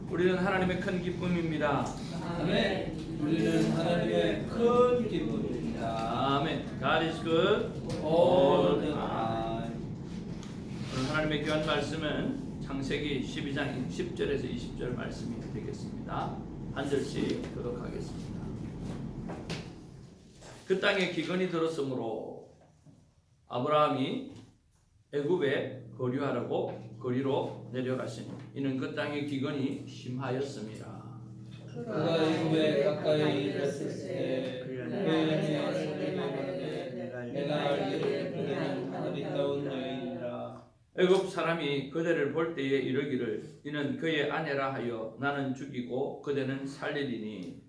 우리는 하나님의 큰 기쁨입니다. 아멘. 우리는 하나님의 큰 기쁨입니다. 아멘. God is good all the time. 오늘 하나님의 귀한 말씀은 창세기 12장 10절에서 20절 말씀이 되겠습니다. 한 절씩 교독하겠습니다. 그 땅에 기근이 들었으므로 아브라함이 애굽에 거류로 내려가시니 이는 그 땅에 기근이 심하였습니다. 그가 애굽에 가까이 이르렀을 때 내가 알기를 그는 아리따운 여인이라. 애굽 사람이 그대를 볼 때에 이르기를 이는 그의 아내라 하여 나는 죽이고 그대는 살리리니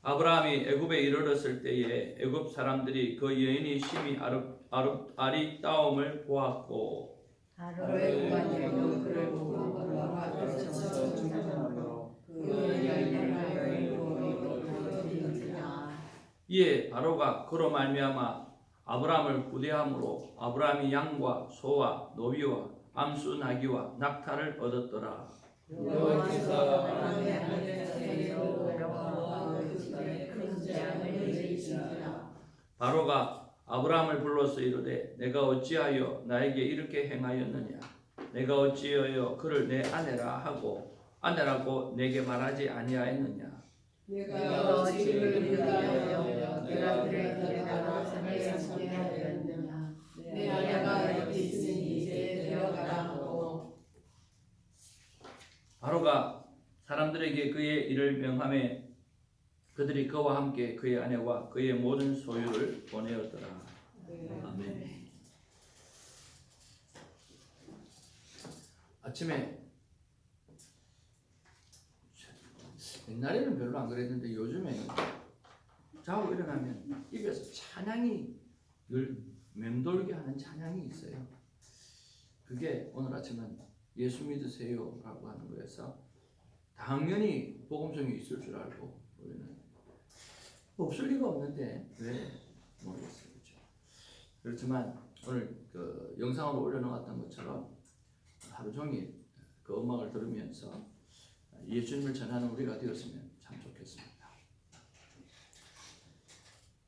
아브라함이 애굽에 이르렀을 때에 애굽 사람들이 그 여인이 심히 아리따움을 보았고 하루에 구간이라도 그를 보고 바로 앞에서 죽임으로 그 여인을 이에 바로가 그로 말미암아 아브라함을 구대함으로 아브라함이 양과 소와 노비와 암수 나귀와 낙타를 얻었더라. 여호와께서 바로가 아브라함을 불러서 이르되 내가 어찌하여 나에게 이렇게 행하였느냐 내가 어찌하여 그를 내 아내라고 내게 말하지 아니하였느냐 내가 어찌 그를 위하여 내가 그를 데려가라 생각하게 하였느냐 내 아내가 여기 있으니 이제 데려가라 하고 바로가 사람들에게 그의 일을 명하매 그들이 그와 함께 그의 아내와 그의 모든 소유를 보내었더라. 아멘. 아침에 옛날에는 별로 안 그랬는데 요즘에는 자고 일어나면 입에서 찬양이 늘 맴돌게 하는 찬양이 있어요. 그게 오늘 아침은 예수 믿으세요 라고 하는 거여서 당연히 복음성이 있을 줄 알고 우리는 없을 리가 없는데 왜 모르겠어요. 그렇죠? 그렇지만 오늘 그 영상으로 올려놓았던 것처럼 하루 종일 그 음악을 들으면서 예수님을 전하는 우리가 되었으면 참 좋겠습니다.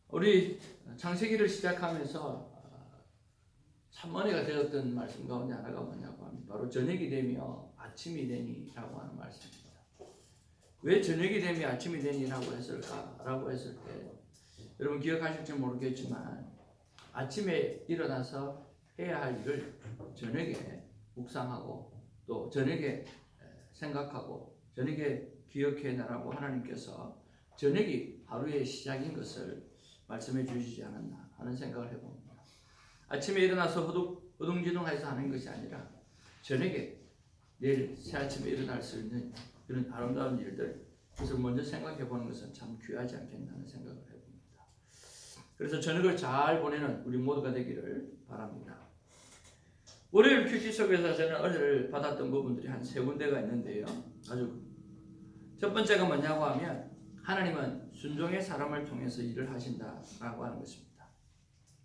우리 창세기를 시작하면서 참 은혜가 되었던 말씀 가운데 하나가 뭐냐고 하면 바로 저녁이 되며 아침이 되니라고 하는 말씀입니다. 왜 저녁이 되며 아침이 되니라고 했을까라고 했을 때 여러분 기억하실지 모르겠지만 아침에 일어나서 해야 할 일을 저녁에 묵상하고 또 저녁에 생각하고 저녁에 기억해내라고 하나님께서 저녁이 하루의 시작인 것을 말씀해 주시지 않았나 하는 생각을 해봅니다. 아침에 일어나서 허둥지둥해서 하는 것이 아니라 저녁에 내일 새 아침에 일어날 수 있는 그런 아름다운 일들 그것을 먼저 생각해 보는 것은 참 귀하지 않겠나 하는 생각을 해봅니다. 그래서 저녁을 잘 보내는 우리 모두가 되기를 바랍니다. 월요일 큐티 속에서 저는 은혜를 받았던 부분들이 한 세 군데가 있는데요. 아주 첫 번째가 뭐냐고 하면 하나님은 순종의 사람을 통해서 일을 하신다라고 하는 것입니다.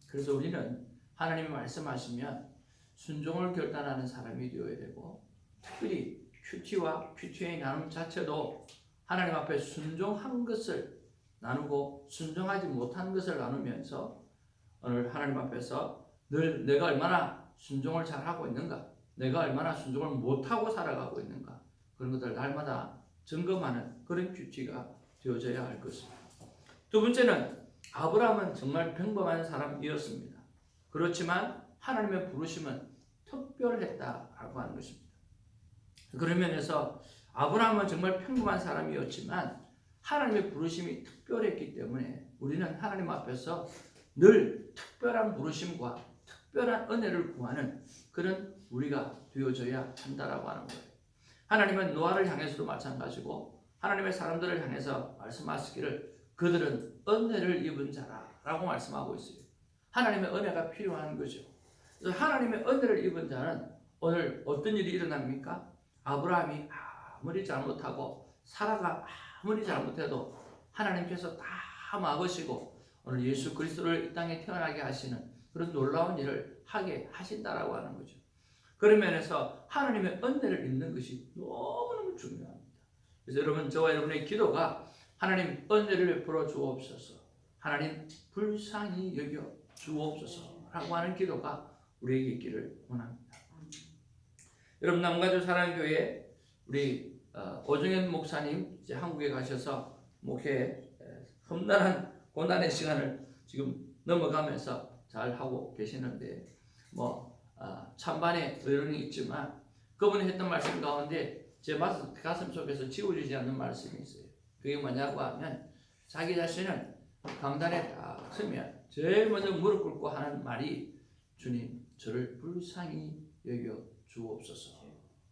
그래서 우리는 하나님이 말씀하시면 순종을 결단하는 사람이 되어야 되고 특별히 큐티와 큐티의 나눔 자체도 하나님 앞에 순종한 것을 나누고 순종하지 못한 것을 나누면서 오늘 하나님 앞에서 늘 내가 얼마나 순종을 잘하고 있는가 내가 얼마나 순종을 못하고 살아가고 있는가 그런 것들을 날마다 점검하는 그런 큐티가 되어져야 할 것입니다. 두 번째는 아브라함은 정말 평범한 사람이었습니다. 그렇지만 하나님의 부르심은 특별했다라고 하는 것입니다. 그런 면에서 아브라함은 정말 평범한 사람이었지만 하나님의 부르심이 특별했기 때문에 우리는 하나님 앞에서 늘 특별한 부르심과 특별한 은혜를 구하는 그런 우리가 되어져야 한다라고 하는 거예요. 하나님은 노아를 향해서도 마찬가지고 하나님의 사람들을 향해서 말씀하시기를 그들은 은혜를 입은 자라라고 말씀하고 있어요. 하나님의 은혜가 필요한 거죠. 그래서 하나님의 은혜를 입은 자는 오늘 어떤 일이 일어납니까? 아브라함이 아무리 잘못하고 사라가 아무리 잘못해도 하나님께서 다 다 막으시고 오늘 예수 그리스도를 이 땅에 태어나게 하시는 그런 놀라운 일을 하게 하신다라고 하는 거죠. 그런 면에서 하나님의 은혜를 입는 것이 너무너무 중요합니다. 그래서 여러분, 저와 여러분의 기도가 하나님 은혜를 베풀어 주옵소서, 하나님 불쌍히 여겨 주옵소서라고 하는 기도가 우리에게 있기를 원합니다. 여러분, 남가주 사랑교회 우리 오정현 목사님 이제 한국에 가셔서 목회 험난한 고난의 시간을 지금 넘어가면서 잘 하고 계시는데 찬반의 의론이 있지만 그분이 했던 말씀 가운데 제 가슴 속에서 지워지지 않는 말씀이 있어요. 그게 뭐냐고 하면 자기 자신은 강단에 딱 서면 제일 먼저 무릎 꿇고 하는 말이 주님 저를 불쌍히 여겨 주옵소서.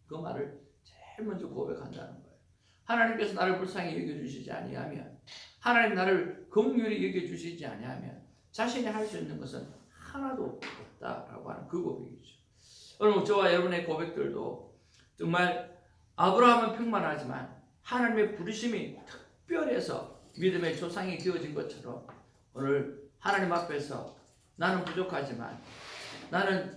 그 말을 제일 먼저 고백한다는 거예요. 하나님께서 나를 불쌍히 여겨주시지 아니하면, 하나님 나를 긍휼히 여겨주시지 아니하면 자신이 할 수 있는 것은 하나도 없다라고 하는 그 고백이죠. 오늘 저와 여러분의 고백들도 정말 아브라함은 평만하지만 하나님의 부르심이 특별해서 믿음의 조상이 되어진 것처럼 오늘 하나님 앞에서 나는 부족하지만, 나는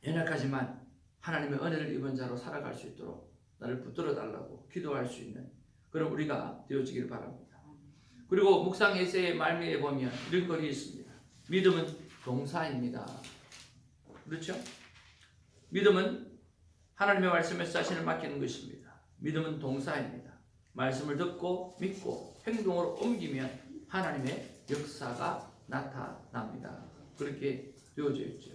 연약하지만 하나님의 은혜를 입은 자로 살아갈 수 있도록 나를 붙들어 달라고 기도할 수 있는 그런 우리가 되어지길 바랍니다. 그리고 묵상 에세이의 말미에 보면 이런 글이 있습니다. 믿음은 동사입니다. 그렇죠? 믿음은 하나님의 말씀에 자신을 맡기는 것입니다. 믿음은 동사입니다. 말씀을 듣고 믿고 행동으로 옮기면 하나님의 역사가 나타납니다. 그렇게 되어져 있죠.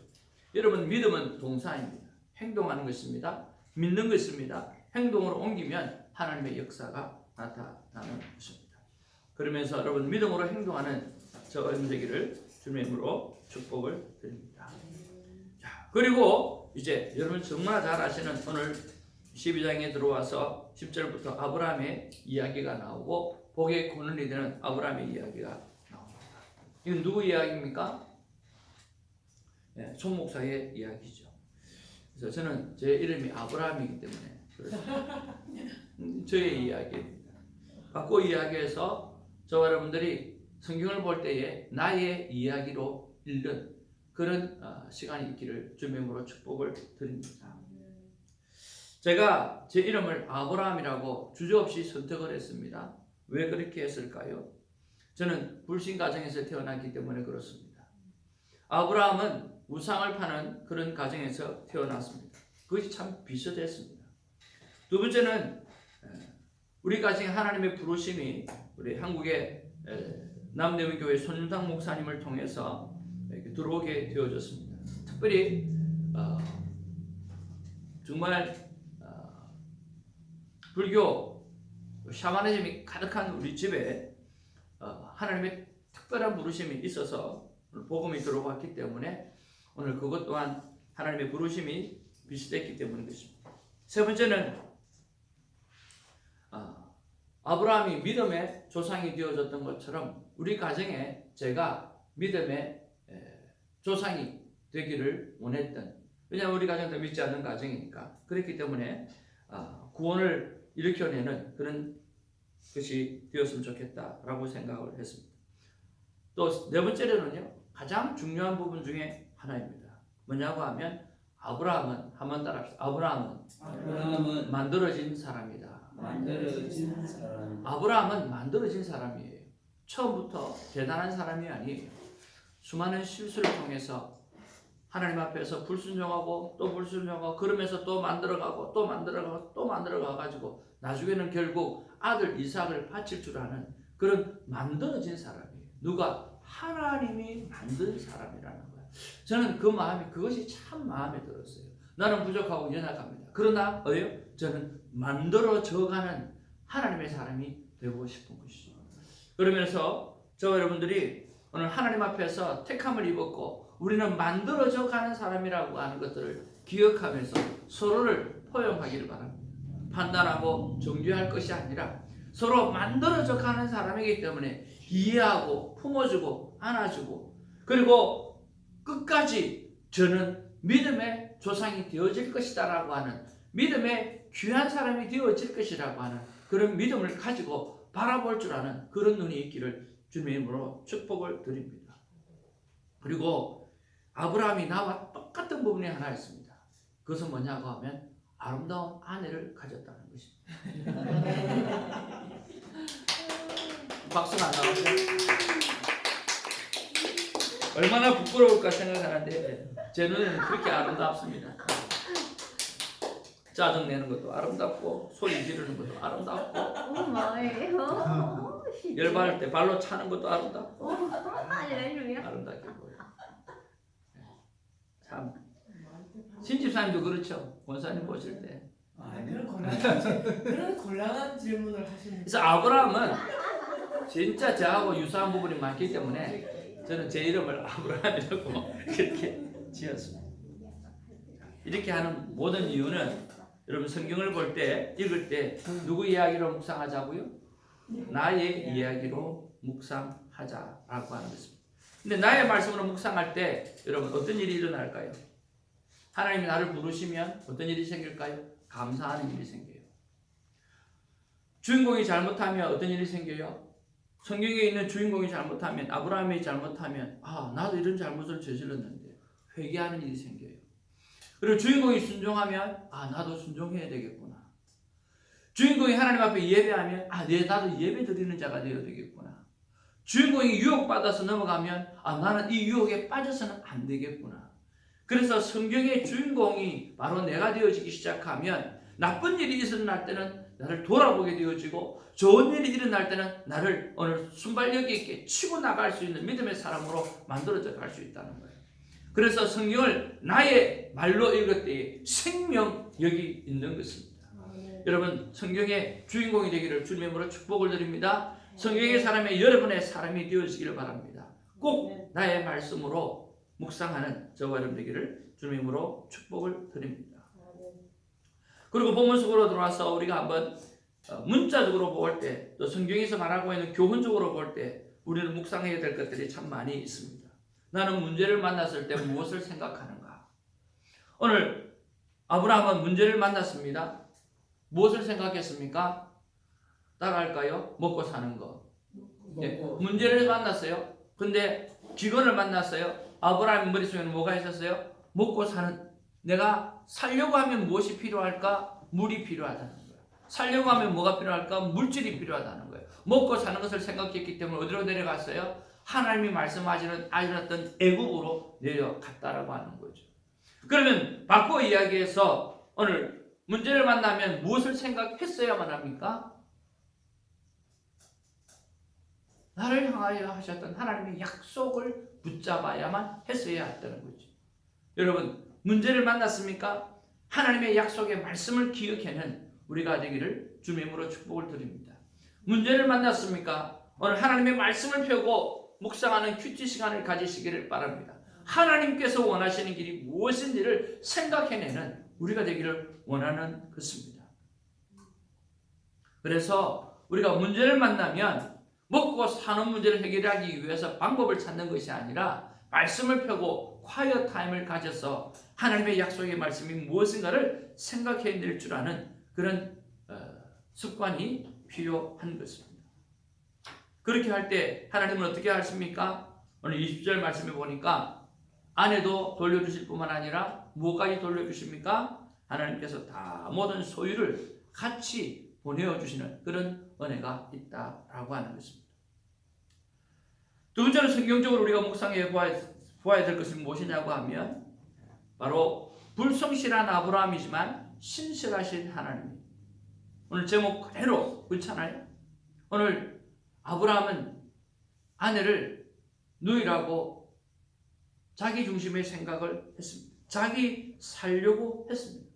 여러분, 믿음은 동사입니다. 행동하는 것입니다. 믿는 것입니다. 행동으로 옮기면 하나님의 역사가 나타나는 것입니다. 그러면서 여러분, 믿음으로 행동하는 저와 여러분 되기를 주님의 이름으로 축복을 드립니다. 자, 그리고 이제 여러분 정말 잘 아시는 오늘 12장에 들어와서 10절부터 아브라함의 이야기가 나오고 복의 근원이 되는 아브라함의 이야기가 나옵니다. 이건 누구 이야기입니까? 네, 송 목사의 이야기죠. 그래서 저는 제 이름이 아브라함이기 때문에 저의 이야기입니다. 바꿔 이야기해서 저와 여러분들이 성경을 볼 때에 나의 이야기로 읽는 그런 시간이 있기를 주님의 이름으로 축복을 드립니다. 제가 제 이름을 아브라함이라고 주저없이 선택을 했습니다. 왜 그렇게 했을까요? 저는 불신 가정에서 태어났기 때문에 그렇습니다. 아브라함은 우상을 파는 그런 가정에서 태어났습니다. 그것이 참 비슷했습니다. 두 번째는 우리 가정에 하나님의 부르심이 우리 한국의 남대문교회 손윤상 목사님을 통해서 이렇게 들어오게 되어졌습니다. 특별히 정말 불교 샤머니즘이 가득한 우리 집에 하나님의 특별한 부르심이 있어서 복음이 들어왔기 때문에 오늘 그것 또한 하나님의 부르심이 비슷했기 때문인 것입니다. 세 번째는 아브라함이 믿음의 조상이 되어졌던 것처럼 우리 가정에 제가 믿음의 조상이 되기를 원했던, 왜냐하면 우리 가정도 믿지 않는 가정이니까 그렇기 때문에 구원을 일으켜내는 그런 것이 되었으면 좋겠다라고 생각을 했습니다. 또 네 번째로는요, 가장 중요한 부분 중에 하나입니다. 뭐냐고 하면 아브라함은, 한번 따라합시다. 아브라함은 만들어진 사람이다. 만들어진 사람. 아브라함은 만들어진 사람이에요. 처음부터 대단한 사람이 아니에요. 수많은 실수를 통해서 하나님 앞에서 불순종하고 또 불순종하고 그러면서 또 만들어가고 또 만들어가고 또 만들어가가지고 나중에는 결국 아들 이삭을 바칠 줄 아는 그런 만들어진 사람이에요. 누가? 하나님이 만든 사람이라는 거예요. 저는 그 마음이, 그것이 참 마음에 들었어요. 나는 부족하고 연약합니다. 그러나 저는 만들어져가는 하나님의 사람이 되고 싶은 것이죠. 그러면서 저와 여러분들이 오늘 하나님 앞에서 택함을 입었고 우리는 만들어져 가는 사람이라고 하는 것들을 기억하면서 서로를 포용하기를 바랍니다. 판단하고 정죄할 것이 아니라 서로 만들어져 가는 사람이기 때문에 이해하고 품어주고 안아주고, 그리고 끝까지 저는 믿음의 조상이 되어질 것이다 라고 하는, 믿음의 귀한 사람이 되어질 것이라고 하는 그런 믿음을 가지고 바라볼 줄 아는 그런 눈이 있기를 주님의 이름으로 축복을 드립니다. 그리고 아브라함이 나와 똑같은 부분이 하나 있습니다. 그것은 뭐냐고 하면 아름다운 아내를 가졌다는 것입니다. 박수가 안 나오죠? 얼마나 부끄러울까 생각하는데 제 눈에는 그렇게 아름답습니다. 짜증내는 것도 아름답고 소리 지르는 것도 아름답고 뭐예요? 열받을 때 발로 차는 것도 아름답고 할렐루야. 아름답게 보여요. 참 신집사님도 그렇죠. 권사님 보실 때. 그런 곤란한 질문을 하시는. 그래서 아브라함은 진짜 저하고 유사한 부분이 많기 때문에 저는 제 이름을 아브라함이라고 그렇게 지었습니다. 이렇게 하는 모든 이유는 여러분 성경을 볼 때 읽을 때 누구 이야기로 묵상하자고요? 나의 이야기로 묵상하자라고 하는 것입니다. 근데 나의 말씀으로 묵상할 때 여러분 어떤 일이 일어날까요? 하나님이 나를 부르시면 어떤 일이 생길까요? 감사하는 일이 생겨요. 주인공이 잘못하면 어떤 일이 생겨요? 성경에 있는 주인공이 잘못하면 아브라함이 잘못하면 나도 이런 잘못을 저질렀는데 회개하는 일이 생겨요. 그리고 주인공이 순종하면 나도 순종해야 되겠구나. 주인공이 하나님 앞에 예배하면 나도 예배 드리는 자가 되어야 되겠구나. 주인공이 유혹받아서 넘어가면 나는 이 유혹에 빠져서는 안 되겠구나. 그래서 성경의 주인공이 바로 내가 되어지기 시작하면 나쁜 일이 일어날 때는 나를 돌아보게 되어지고 좋은 일이 일어날 때는 나를 오늘 순발력 있게 치고 나갈 수 있는 믿음의 사람으로 만들어져 갈 수 있다는 거예요. 그래서 성경을 나의 말로 읽을 때에 생명력이 있는 것입니다. 여러분 성경의 주인공이 되기를 주님의 이름으로 축복을 드립니다. 성경의 사람이 여러분의 사람이 되어지기를 바랍니다. 꼭 나의 말씀으로 묵상하는 저와 여러분 되기를 주님의 이름으로 축복을 드립니다. 그리고 본문 속으로 들어와서 우리가 한번 문자적으로 볼 때 또 성경에서 말하고 있는 교훈적으로 볼 때 우리는 묵상해야 될 것들이 참 많이 있습니다. 나는 문제를 만났을 때 무엇을 생각하는가? 오늘 아브라함은 문제를 만났습니다. 무엇을 생각했습니까? 따라할까요? 먹고 사는 거. 문제를 만났어요. 근데 기근을 만났어요. 아브라함 머릿속에는 뭐가 있었어요? 먹고 사는, 내가 살려고 하면 무엇이 필요할까? 물이 필요하다는 거예요. 살려고 하면 뭐가 필요할까? 물질이 필요하다는 거예요. 먹고 사는 것을 생각했기 때문에 어디로 내려갔어요? 하나님이 말씀하시는 아이였던 애국으로 내려갔다라고 하는 거죠. 그러면 바꿔 이야기해서 오늘 문제를 만나면 무엇을 생각했어야만 합니까? 나를 향하여 하셨던 하나님의 약속을 붙잡아야만 했어야 했다는 거죠. 여러분 문제를 만났습니까? 하나님의 약속의 말씀을 기억해낸 우리가 되기를 주님의 이름으로 축복을 드립니다. 문제를 만났습니까? 오늘 하나님의 말씀을 펴고 묵상하는 큐티 시간을 가지시기를 바랍니다. 하나님께서 원하시는 길이 무엇인지를 생각해내는 우리가 되기를 원하는 것입니다. 그래서 우리가 문제를 만나면 먹고 사는 문제를 해결하기 위해서 방법을 찾는 것이 아니라 말씀을 펴고 콰이어 타임을 가져서 하나님의 약속의 말씀이 무엇인가를 생각해낼 줄 아는 그런 습관이 필요한 것입니다. 그렇게 할 때 하나님은 어떻게 하십니까? 오늘 20절 말씀에 보니까 아내도 돌려주실 뿐만 아니라 무엇까지 돌려주십니까? 하나님께서 다 모든 소유를 같이 보내어 주시는 그런 은혜가 있다라고 하는 것입니다. 두 번째로 성경적으로 우리가 묵상해 보아야 될 것은 무엇이냐고 하면 바로 불성실한 아브라함이지만 신실하신 하나님. 오늘 제목 그대로 그렇잖아요. 오늘 아브라함은 아내를 누이라고 자기 중심의 생각을 했습니다. 자기 살려고 했습니다.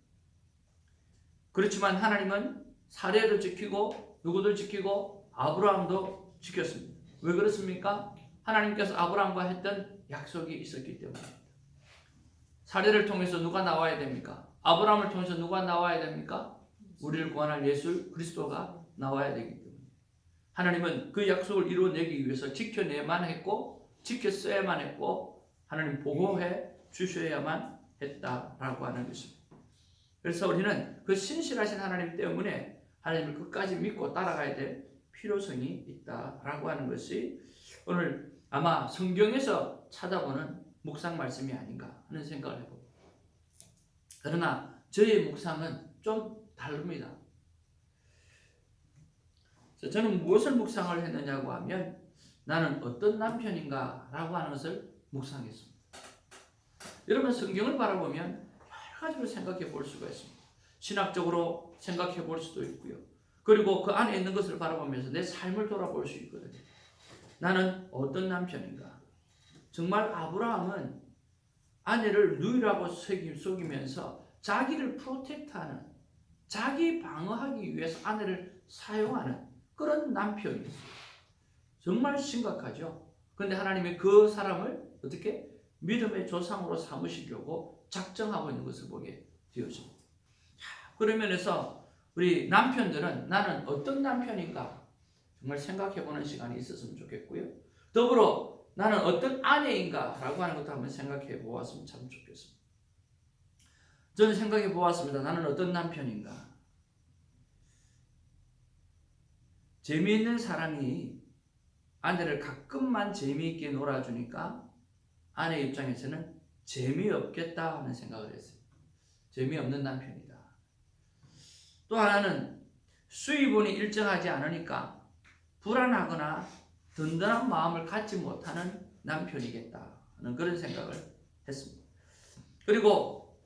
그렇지만 하나님은 사례를 지키고 누구를 지키고 아브라함도 지켰습니다. 왜 그렇습니까? 하나님께서 아브라함과 했던 약속이 있었기 때문입니다. 사례를 통해서 누가 나와야 됩니까? 아브라함을 통해서 누가 나와야 됩니까? 우리를 구원할 예수 그리스도가 나와야 되기 때문에 하나님은 그 약속을 이루어내기 위해서 지켜내야만 했고 지켰어야만 했고 하나님 보호해 주셔야만 했다라고 하는 것입니다. 그래서 우리는 그 신실하신 하나님 때문에 하나님을 끝까지 믿고 따라가야 될 필요성이 있다라고 하는 것이 오늘 아마 성경에서 찾아보는 묵상 말씀이 아닌가 하는 생각을 해봅니다. 그러나 저의 묵상은 좀 다릅니다. 저는 무엇을 묵상을 했느냐고 하면 나는 어떤 남편인가 라고 하는 것을 묵상했습니다. 여러분 성경을 바라보면 여러 가지로 생각해 볼 수가 있습니다. 신학적으로 생각해 볼 수도 있고요. 그리고 그 안에 있는 것을 바라보면서 내 삶을 돌아볼 수 있거든요. 나는 어떤 남편인가? 정말 아브라함은 아내를 누이라고 속이면서 자기를 프로텍트하는, 자기 방어하기 위해서 아내를 사용하는 그런 남편이었어요. 정말 심각하죠. 그런데 하나님이 그 사람을 어떻게 믿음의 조상으로 삼으시려고 작정하고 있는 것을 보게 되었습니다. 그런 면에서 우리 남편들은 나는 어떤 남편인가 정말 생각해보는 시간이 있었으면 좋겠고요. 더불어 나는 어떤 아내인가 라고 하는 것도 한번 생각해 보았으면 참 좋겠습니다. 저는 생각해 보았습니다. 나는 어떤 남편인가. 재미있는 사람이 아내를 가끔만 재미있게 놀아주니까 아내 입장에서는 재미없겠다 하는 생각을 했어요. 재미없는 남편이다. 또 하나는 수입원이 일정하지 않으니까 불안하거나 든든한 마음을 갖지 못하는 남편이겠다 하는 그런 생각을 했습니다. 그리고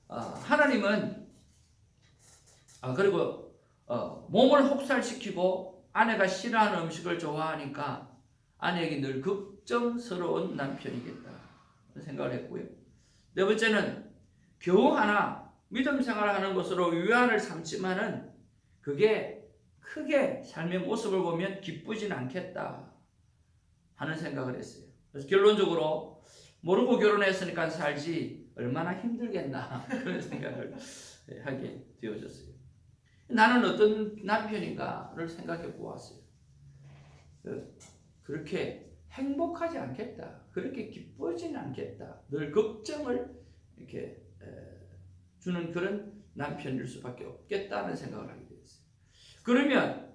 하나님은 몸을 혹살시키고 아내가 싫어하는 음식을 좋아하니까 아내에게 늘 걱정스러운 남편이겠다 생각을 했고요. 네 번째는 겨우 하나 믿음 생활하는 것으로 위안을 삼지만은 그게 크게 삶의 모습을 보면 기쁘진 않겠다 하는 생각을 했어요. 그래서 결론적으로 모르고 결혼했으니까 살지 얼마나 힘들겠나 그런 생각을 하게 되어졌어요. 나는 어떤 남편인가를 생각해 보았어요. 그렇게 행복하지 않겠다. 그렇게 기쁘진 않겠다. 늘 걱정을 이렇게 주는 그런 남편일 수밖에 없겠다는 생각을 하게 되었어요. 그러면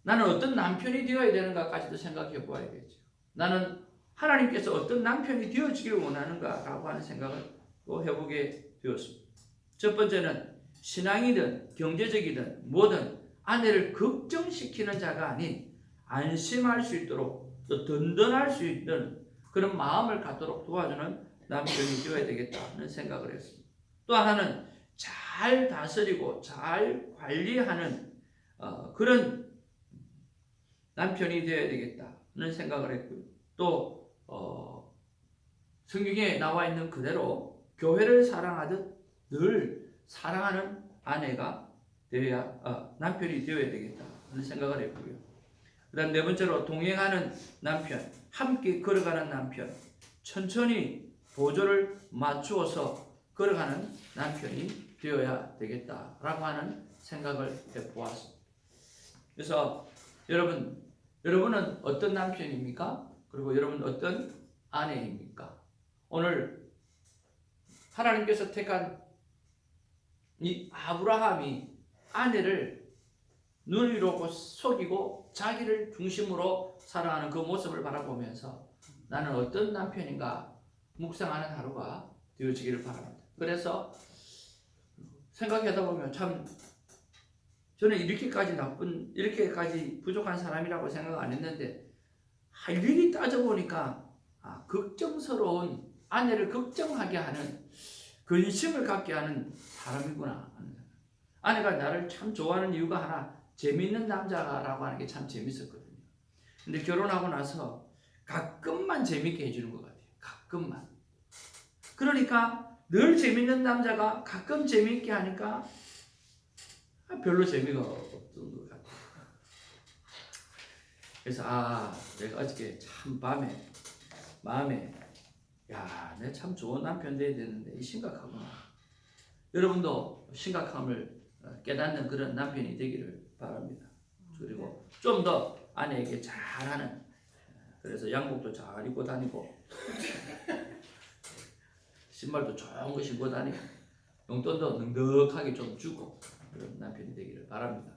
나는 어떤 남편이 되어야 되는가까지도 생각해 보아야겠죠. 나는 하나님께서 어떤 남편이 되어지길 원하는가라고 하는 생각을 또 해보게 되었습니다. 첫 번째는 신앙이든 경제적이든 뭐든 아내를 걱정시키는 자가 아닌 안심할 수 있도록 또 든든할 수 있는 그런 마음을 갖도록 도와주는 남편이 되어야 되겠다는 생각을 했습니다. 또 하나는 잘 다스리고 잘 관리하는 그런 남편이 되어야 되겠다는 생각을 했고요. 또 성경에 나와 있는 그대로 교회를 사랑하듯 늘 사랑하는 아내가 되어야 남편이 되어야 되겠다는 생각을 했고요. 그다음 네 번째로 동행하는 남편, 함께 걸어가는 남편, 천천히 보조를 맞추어서 걸어가는 남편이 되어야 되겠다라고 하는 생각을 해보았습니다. 그래서 여러분은 어떤 남편입니까? 그리고 여러분은 어떤 아내입니까? 오늘 하나님께서 택한 이 아브라함이 아내를 누이로 속이고 자기를 중심으로 살아가는 그 모습을 바라보면서 나는 어떤 남편인가 묵상하는 하루가 되어지기를 바랍니다. 그래서 생각하다 보면 참 저는 이렇게까지 부족한 사람이라고 생각 안 했는데 일일이 따져보니까 걱정스러운 아내를 걱정하게 하는 근심을 갖게 하는 사람이구나. 아내가 나를 참 좋아하는 이유가 하나 재밌는 남자라고 하는 게 참 재밌었거든요. 근데 결혼하고 나서 가끔만 재밌게 해주는 것 같아요. 가끔만. 그러니까 늘 재밌는 남자가 가끔 재밌게 하니까 별로 재미가 없던 것 같아요. 그래서 내가 어저께 참 마음에 내가 참 좋은 남편 돼야 되는데 이 심각하구나. 여러분도 심각함을 깨닫는 그런 남편이 되기를 바랍니다. 그리고 좀 더 아내에게 잘하는, 그래서 양복도 잘 입고 다니고 신발도 좋은 거 신고 다니고 용돈도 넉넉하게 좀 주고 그런 남편이 되기를 바랍니다.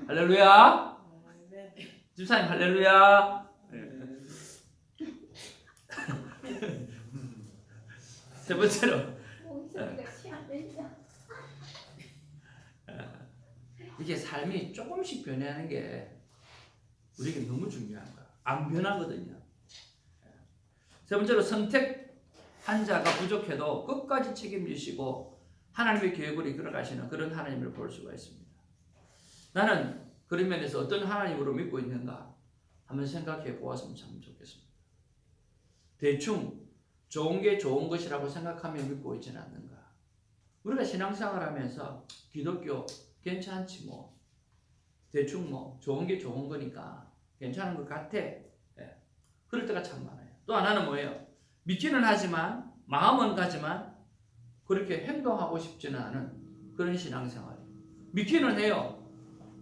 할렐루야. 집사님 할렐루야. 세 번째로 목소리가 취하는데. 이게 삶이 조금씩 변하는 게 우리에게 너무 중요한 거야. 안 변하거든요. 세 번째로 선택한 자가 부족해도 끝까지 책임지시고 하나님의 계획을 이끌어가시는 그런 하나님을 볼 수가 있습니다. 나는 그런 면에서 어떤 하나님으로 믿고 있는가 한번 생각해 보았으면 참 좋겠습니다. 대충 좋은 게 좋은 것이라고 생각하며 믿고 있지는 않는가. 우리가 신앙생활 하면서 기독교 괜찮지 뭐 대충 뭐 좋은 게 좋은 거니까 괜찮은 것 같아. 그럴 때가 참 많아요. 또 하나는 뭐예요? 믿기는 하지만 마음은 가지만 그렇게 행동하고 싶지는 않은 그런 신앙생활이에요. 믿기는 해요.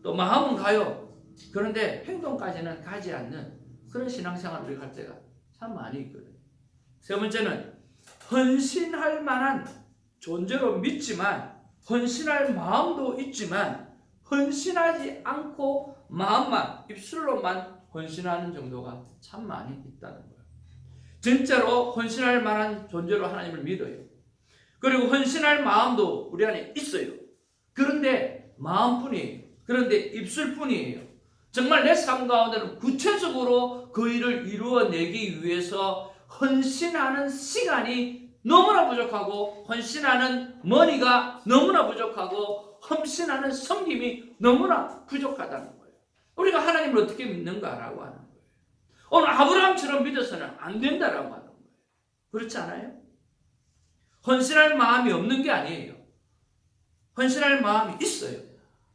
또 마음은 가요. 그런데 행동까지는 가지 않는 그런 신앙생활을 우리가 할 때가 참 많이 있거든요. 세 번째는 헌신할 만한 존재로 믿지만 헌신할 마음도 있지만 헌신하지 않고 마음만 입술로만 헌신하는 정도가 참 많이 있다는 거예요. 진짜로 헌신할 만한 존재로 하나님을 믿어요. 그리고 헌신할 마음도 우리 안에 있어요. 그런데 마음뿐이에요. 그런데 입술뿐이에요. 정말 내 삶 가운데는 구체적으로 그 일을 이루어내기 위해서 헌신하는 시간이 너무나 부족하고 헌신하는 머니가 너무나 부족하고 헌신하는 섬김이 너무나 부족하다는 거예요. 우리가 하나님을 어떻게 믿는가라고 하는 거예요. 오늘 아브라함처럼 믿어서는 안 된다라고 하는 거예요. 그렇지 않아요? 헌신할 마음이 없는 게 아니에요. 헌신할 마음이 있어요.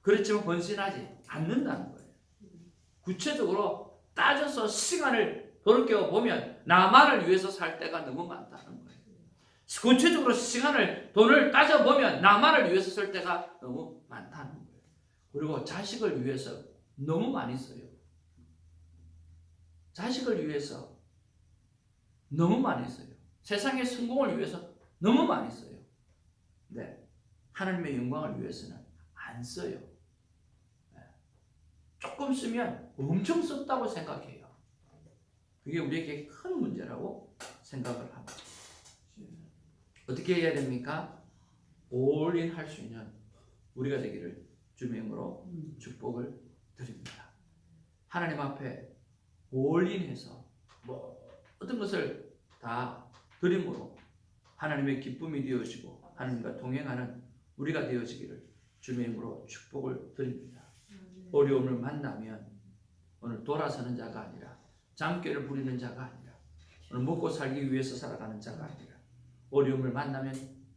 그렇지만 헌신하지 않는다는 거예요. 구체적으로 따져서 시간을 돌이켜보면 나만을 위해서 살 때가 너무 많다는 거예요. 구체적으로 시간을 돈을 따져보면 나만을 위해서 쓸 때가 너무 많다는 거예요. 그리고 자식을 위해서 너무 많이 써요. 자식을 위해서 너무 많이 써요. 세상의 성공을 위해서 너무 많이 써요. 네. 하나님의 영광을 위해서는 안 써요. 네. 조금 쓰면 엄청 썼다고 생각해요. 그게 우리에게 큰 문제라고 생각을 합니다. 어떻게 해야 됩니까? 올인 할 수 있는 우리가 되기를 주님의 이름으로 축복을 드립니다. 하나님 앞에 올인해서 어떤 것을 다 드림으로 하나님의 기쁨이 되어지고 하나님과 동행하는 우리가 되어지기를 주님의 이름으로 축복을 드립니다. 어려움을 만나면 오늘 돌아서는 자가 아니라 장꾀를 부리는 자가 아니라 오늘 먹고 살기 위해서 살아가는 자가 아니라 어려움을 만나면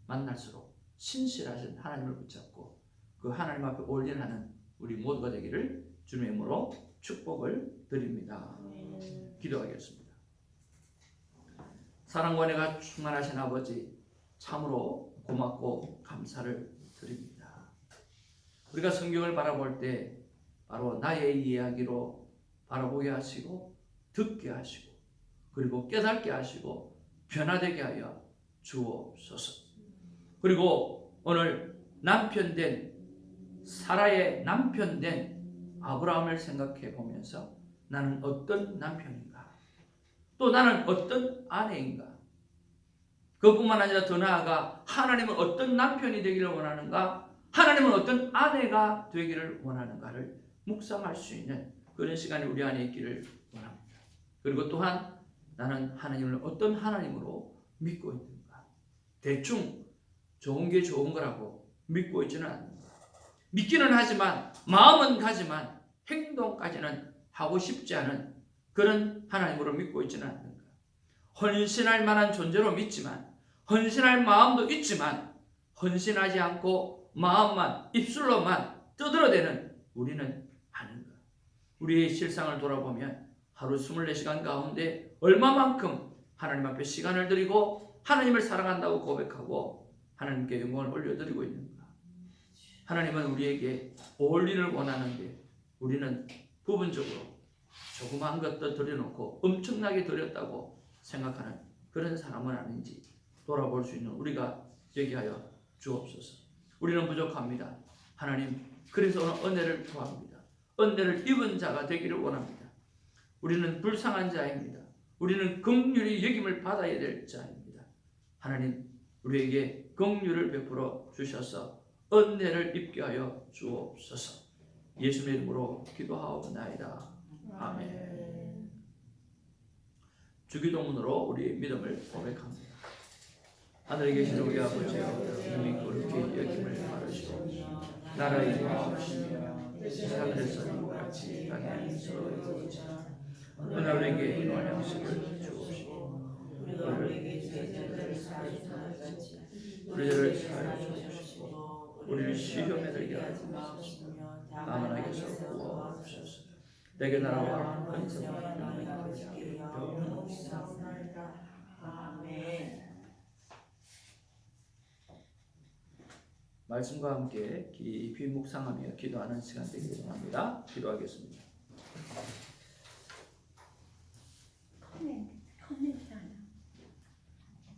만날수록 신실하신 하나님을 붙잡고 그 하나님 앞에 올인하는 우리 모두가 되기를 주님의 이름으로 축복을 드립니다. 기도하겠습니다. 사랑과 은혜가 충만하신 아버지 참으로 고맙고 감사를 드립니다. 우리가 성경을 바라볼 때 바로 나의 이야기로 바라보게 하시고 듣게 하시고 그리고 깨닫게 하시고 변화되게 하여 주옵소서. 그리고 오늘 남편된 사라의 남편된 아브라함을 생각해 보면서 나는 어떤 남편인가? 또 나는 어떤 아내인가? 그뿐만 아니라 더 나아가 하나님은 어떤 남편이 되기를 원하는가? 하나님은 어떤 아내가 되기를 원하는가를 묵상할 수 있는 그런 시간이 우리 안에 있기를 원합니다. 그리고 또한 나는 하나님을 어떤 하나님으로 믿고 있는가? 대충 좋은 게 좋은 거라고 믿고 있지는 않는가? 믿기는 하지만 마음은 가지만 행동까지는 하고 싶지 않은 그런 하나님으로 믿고 있지는 않는가? 헌신할 만한 존재로 믿지만 헌신할 마음도 있지만 헌신하지 않고 마음만 입술로만 떠들어대는 우리는 아닌가? 우리의 실상을 돌아보면 하루 24시간 가운데 얼마만큼 하나님 앞에 시간을 드리고 하나님을 사랑한다고 고백하고 하나님께 영광을 올려드리고 있는가? 하나님은 우리에게 올인을 원하는데 우리는 부분적으로 조그만 것도 드려놓고 엄청나게 드렸다고 생각하는 그런 사람은 아닌지 돌아볼 수 있는 우리가 되게 하여 주옵소서. 우리는 부족합니다. 하나님, 그래서 오늘 은혜를 구합니다. 은혜를 입은 자가 되기를 원합니다. 우리는 불쌍한 자입니다. 우리는 긍휼히 여김을 받아야 될 자입니다. 하나님, 우리에게 긍휼을 베풀어 주셔서 은혜를 입게 하여 주옵소서. 예수님의 이름으로 기도하옵나이다. 아멘. 주기도문으로 우리의 믿음을 고백합니다. 하늘에 계신 우리 아버지여, 이름이 거룩히 여김을 바라시오. 나라의 임하옵시며 하늘에서 이같이 땅에서 이루어지자. 오늘 우리에게 일용할 양식을 주옵시고 우리에게 죄를 사하여 주옵시고 우리를 시험에 들게 하지 마옵시고 다만 악에서 구하옵소서. 내게 나라와 권세와 영광이 아멘. 말씀과 함께 깊이 묵상하며 기도하는 시간 되기를 원합니다. 기도하겠습니다.